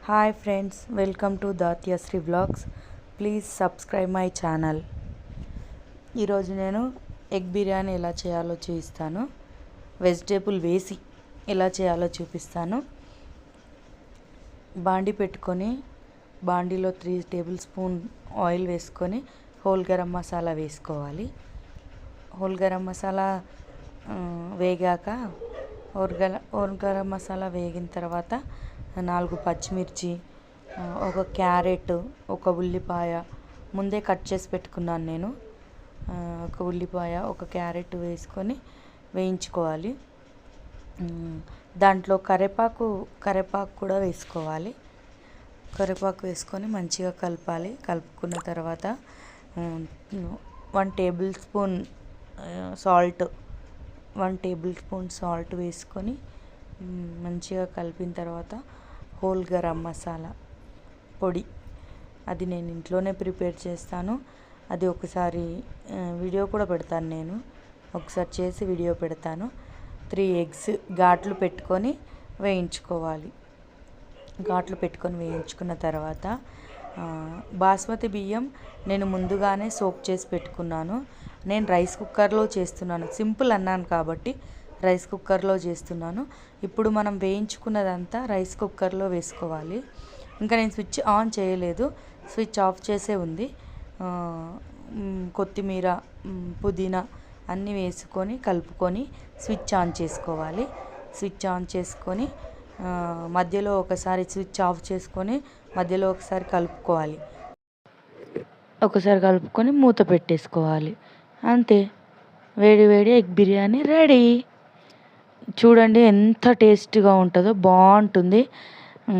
Hi friends, welcome to Dhatyasri vlogs. Please subscribe my channel. ఈరోజు నేను egg biryani ఎలా చేయాలో చూపిస్తాను. వెజిటేబుల్ వేసి ఎలా చేయాలో చూపిస్తాను. బాండి పెట్టుకొని బాండీలో 3 టేబుల్ స్పూన్ ఆయిల్ వేసుకొని హోల్ గరం మసాలా వేసుకోవాలి. హోల్ గరం మసాలా వేగాక హోల్ గరం మసాలా వేగిన తర్వాత 4 పచ్చిమిర్చి, ఒక క్యారెట్, ఒక ఉల్లిపాయ ముందే కట్ చేసి పెట్టుకున్నాను నేను. ఒక ఉల్లిపాయ, ఒక క్యారెట్ వేసుకొని వేయించుకోవాలి. దాంట్లో కరివేపాకు కూడా వేసుకోవాలి. కరివేపాకు వేసుకొని మంచిగా కలపాలి. కలుపుకున్న తర్వాత 1 టేబుల్ స్పూన్ సాల్ట్ వేసుకొని మంచిగా కలిపిన తర్వాత హోల్ గరం మసాలా పొడి, అది నేను ఇంట్లోనే ప్రిపేర్ చేస్తాను. అది ఒకసారి వీడియో కూడా పెడతాను. నేను ఒకసారి చేసి వీడియో పెడతాను. 3 ఎగ్స్ ఘాట్లు పెట్టుకొని వేయించుకోవాలి. ఘాట్లు పెట్టుకొని వేయించుకున్న తర్వాత బాస్మతి బియ్యం నేను ముందుగానే సోక్ చేసి పెట్టుకున్నాను. నేను రైస్ కుక్కర్లో చేస్తున్నాను. సింపుల్ అన్నాను కాబట్టి రైస్ కుక్కర్లో చేస్తున్నాను. ఇప్పుడు మనం వేయించుకున్నదంతా రైస్ కుక్కర్లో వేసుకోవాలి. ఇంకా నేను స్విచ్ ఆన్ చేయలేదు, స్విచ్ ఆఫ్ చేసే ఉంది. కొత్తిమీర, పుదీనా అన్నీ వేసుకొని కలుపుకొని స్విచ్ ఆన్ చేసుకోవాలి. స్విచ్ ఆన్ చేసుకొని మధ్యలో ఒకసారి స్విచ్ ఆఫ్ చేసుకొని మధ్యలో ఒకసారి కలుపుకోవాలి. ఒకసారి కలుపుకొని మూత పెట్టేసుకోవాలి. అంతే, వేడి వేడి ఎగ్ బిర్యానీ రెడీ. చూడండి ఎంత టేస్ట్గా ఉంటుందో, బాగుంటుంది.